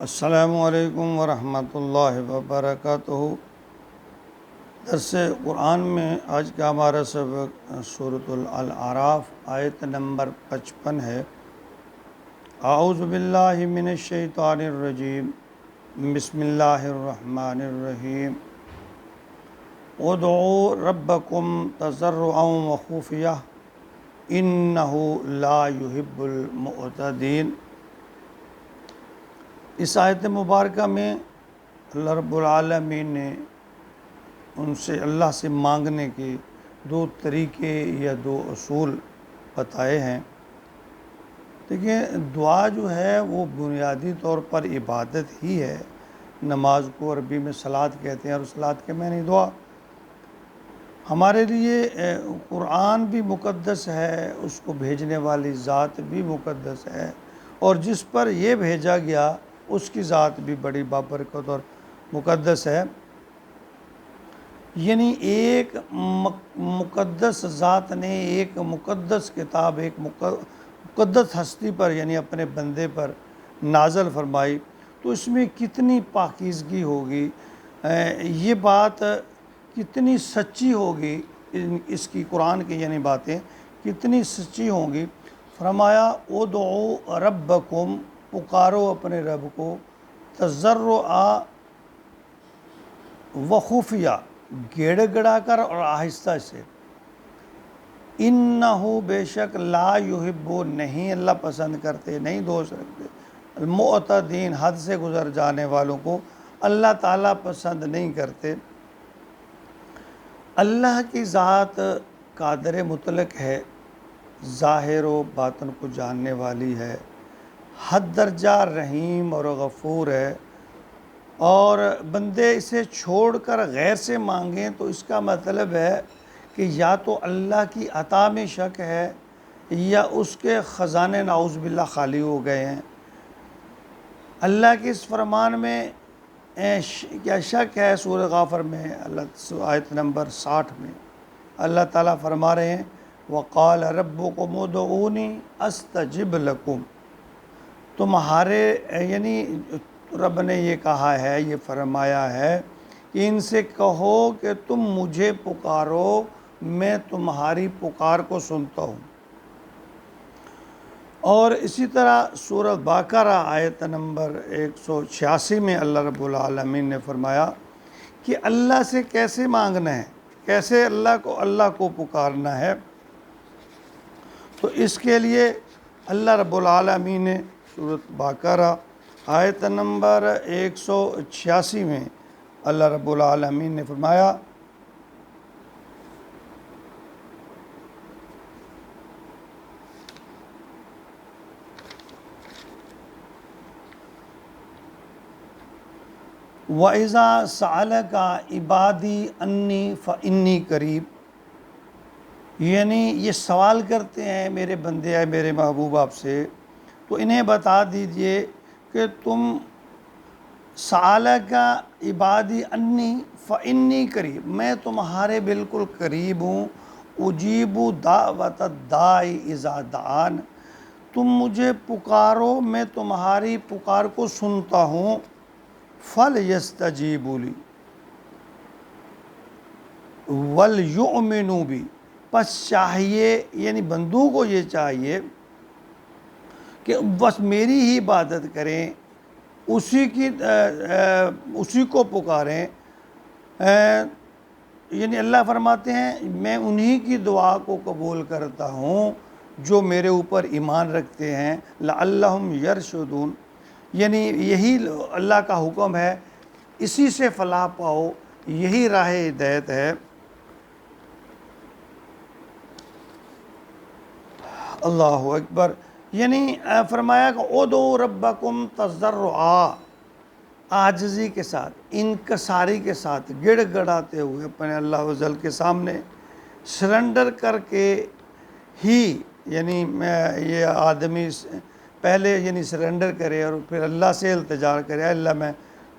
السلام علیکم ورحمۃ اللہ وبرکاتہ۔ درس قرآن میں آج کا ہمارا سبق سورۃ الاعراف آیت نمبر 55 ہے۔ اعوذ باللہ من الشیطان الرجیم، بسم اللہ الرحمن الرحیم۔ ادعوا ربکم تضرعا وخفیہ انہ لا یحب المعتدین۔ اس آیت مبارکہ میں اللہ رب العالمین نے ان سے اللہ سے مانگنے کے دو طریقے یا دو اصول بتائے ہیں۔ دیکھیں، دعا جو ہے وہ بنیادی طور پر عبادت ہی ہے۔ نماز کو عربی میں صلاۃ کہتے ہیں اور صلاۃ کے معنی دعا۔ ہمارے لیے قرآن بھی مقدس ہے، اس کو بھیجنے والی ذات بھی مقدس ہے، اور جس پر یہ بھیجا گیا اس کی ذات بھی بڑی بابرکت اور مقدس ہے۔ یعنی ایک مقدس ذات نے ایک مقدس کتاب ایک مقدس ہستی پر یعنی اپنے بندے پر نازل فرمائی، تو اس میں کتنی پاکیزگی ہوگی، یہ بات کتنی سچی ہوگی، اس کی قرآن کی یعنی باتیں کتنی سچی ہوں گی۔ فرمایا ادعوا ربکم، پکارو اپنے رب کو، تضرعا وخفیہ، گڑ گڑا کر اور آہستہ سے، انہ بے شک، لا یحب، نہیں اللہ پسند کرتے، نہیں دوست رکھتے، المعتدین، حد سے گزر جانے والوں کو اللہ تعالیٰ پسند نہیں کرتے۔ اللہ کی ذات قادر مطلق ہے، ظاہر و باطن کو جاننے والی ہے، حد درجہ رحیم اور غفور ہے، اور بندے اسے چھوڑ کر غیر سے مانگیں تو اس کا مطلب ہے کہ یا تو اللہ کی عطا میں شک ہے یا اس کے خزانے نعوذ باللہ خالی ہو گئے ہیں۔ اللہ کے اس فرمان میں کیا شک ہے؟ سورہ غافر میں اللہ آیت نمبر 60 میں اللہ تعالیٰ فرما رہے ہیں وَقَالَ رَبُّكُمُ ادْعُونِي أَسْتَجِبْ لَكُمْ۔ تمہارے یعنی رب نے یہ کہا ہے، یہ فرمایا ہے کہ ان سے کہو کہ تم مجھے پکارو، میں تمہاری پکار کو سنتا ہوں۔ اور اسی طرح سورہ بقرہ آیت نمبر 186 میں اللہ رب العالمین نے فرمایا کہ اللہ سے کیسے مانگنا ہے، کیسے اللہ کو پکارنا ہے۔ تو اس کے لیے اللہ رب العالمین نے سورۃ بقرہ آیت نمبر 186 میں اللہ رب العالمین نے فرمایا وَإِذَا سَأَلَكَ عِبَادِي أَنِّي فَإِنِّي قَرِيب، یعنی یہ سوال کرتے ہیں میرے بندے ہیں میرے محبوب آپ سے، تو انہیں بتا دیجئے کہ تم سَأَلَكَ عِبَادِي أَنِّي فَإِنِّي قَرِيب، میں تمہارے بالکل قریب ہوں، اُجِیبُ دعوۃ الداعِ اذا دعان، تم مجھے پکارو میں تمہاری پکار کو سنتا ہوں، فَلْيَسْتَجِیبُوا لِی وَلْیُؤْمِنُوا بِی، پس چاہیے یعنی بندوں کو یہ چاہیے کہ بس میری ہی عبادت کریں، اسی کو پکاریں۔ یعنی اللہ فرماتے ہیں میں انہی کی دعا کو قبول کرتا ہوں جو میرے اوپر ایمان رکھتے ہیں، لعلہم یرشدون، یعنی یہی اللہ کا حکم ہے، اسی سے فلاح پاؤ، یہی راہ ہدایت ہے۔ اللہ اکبر۔ یعنی فرمایا کہ ادعوا ربکم تضرعا، عاجزی کے ساتھ، انکساری کے ساتھ، گڑ گڑاتے ہوئے اپنے اللہ عزل کے سامنے سرنڈر کر کے ہی، یعنی یہ آدمی پہلے یعنی سرنڈر کرے اور پھر اللہ سے التجا کرے، اللہ میں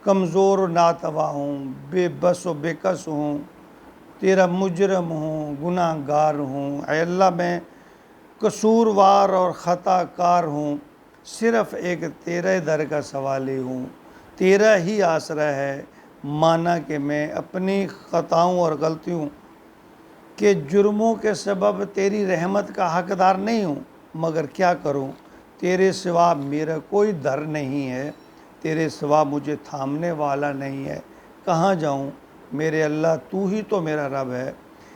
کمزور و ناتوا ہوں، بے بس و بے کس ہوں، تیرا مجرم ہوں، گناہ گار ہوں، اے اللہ میں قصوروار اور خطا کار ہوں، صرف ایک تیرے در کا سوالی ہوں، تیرا ہی آسرا ہے، مانا کہ میں اپنی خطاؤں اور غلطیوں کہ جرموں کے سبب تیری رحمت کا حقدار نہیں ہوں، مگر کیا کروں، تیرے سوا میرا کوئی در نہیں ہے، تیرے سوا مجھے تھامنے والا نہیں ہے، کہاں جاؤں، میرے اللہ تو ہی تو میرا رب ہے۔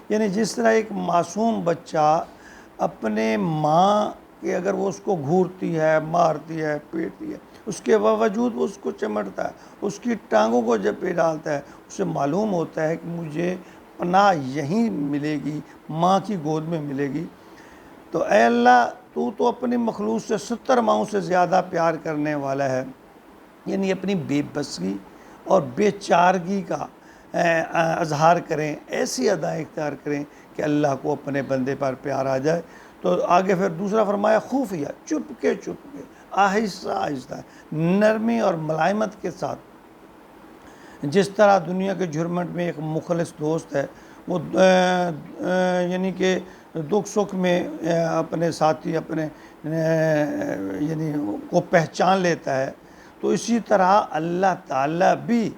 یعنی جس طرح ایک معصوم بچہ اپنے ماں کہ اگر وہ اس کو گھورتی ہے، مارتی ہے، پیٹتی ہے، اس کے باوجود وہ اس کو چمٹتا ہے، اس کی ٹانگوں کو جب پہ ڈالتا ہے، اسے معلوم ہوتا ہے کہ مجھے پناہ یہیں ملے گی، ماں کی گود میں ملے گی۔ تو اے اللہ تو اپنی مخلوق سے 70 ماؤں سے زیادہ پیار کرنے والا ہے۔ یعنی اپنی بے بسی اور بے چارگی کا اظہار کریں، ایسی ادائیں اختیار کریں کہ اللہ کو اپنے بندے پر پیار آ جائے۔ تو آگے پھر دوسرا فرمایا خفیہ، چپ کے آہستہ آہستہ، نرمی اور ملائمت کے ساتھ، جس طرح دنیا کے جھرمٹ میں ایک مخلص دوست ہے، وہ یعنی کہ دکھ سکھ میں اپنے ساتھی اپنے یعنی کو پہچان لیتا ہے، تو اسی طرح اللہ تعالیٰ بھی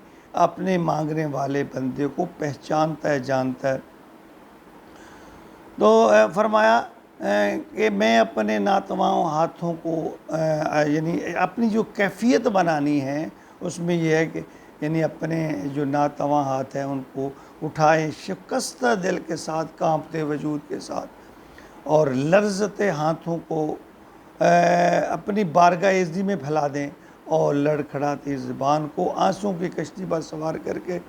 اپنے مانگنے والے بندے کو پہچانتا ہے، جانتا ہے۔ تو فرمایا کہ میں اپنے ناتواؤں ہاتھوں کو یعنی اپنی جو کیفیت بنانی ہے اس میں یہ ہے کہ یعنی اپنے جو ناتواں ہاتھ ہیں ان کو اٹھائیں شکستہ دل کے ساتھ، کانپتے وجود کے ساتھ، اور لرزتے ہاتھوں کو اپنی بارگاہ عزی میں پھیلا دیں، اور لڑکھڑاتی زبان کو آنسوں کی کشتی پر سوار کر کے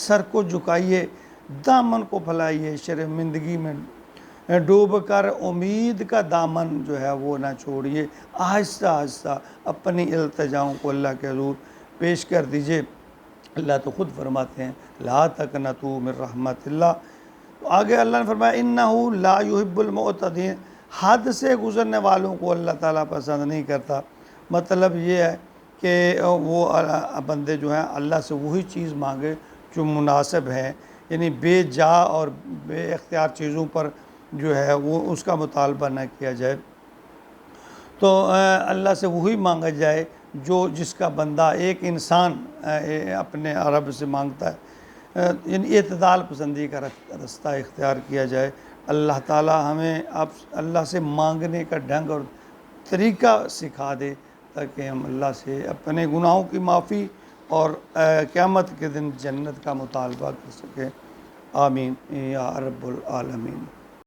سر کو جھکائیے، دامن کو پھیلائیے، شرمندگی میں ڈوب کر امید کا دامن جو ہے وہ نہ چھوڑیے، آہستہ آہستہ اپنی التجاؤں کو اللہ کے حضور پیش کر دیجئے۔ اللہ تو خود فرماتے ہیں لا تقنطوا من رحمت اللہ۔ تو آگے اللہ نے فرمایا انہ لا یحب المعتدین، حد سے گزرنے والوں کو اللہ تعالیٰ پسند نہیں کرتا۔ مطلب یہ ہے کہ وہ بندے جو ہیں اللہ سے وہی چیز مانگے جو مناسب ہے، یعنی بے جا اور بے اختیار چیزوں پر جو ہے وہ اس کا مطالبہ نہ کیا جائے۔ تو اللہ سے وہی مانگا جائے جو جس کا بندہ ایک انسان اپنے رب سے مانگتا ہے، یعنی اعتدال پسندی کا رستہ اختیار کیا جائے۔ اللہ تعالیٰ ہمیں اللہ سے مانگنے کا ڈھنگ اور طریقہ سکھا دے تاکہ ہم اللہ سے اپنے گناہوں کی معافی اور قیامت کے دن جنت کا مطالبہ کر سکیں۔ آمین یا رب العالمین۔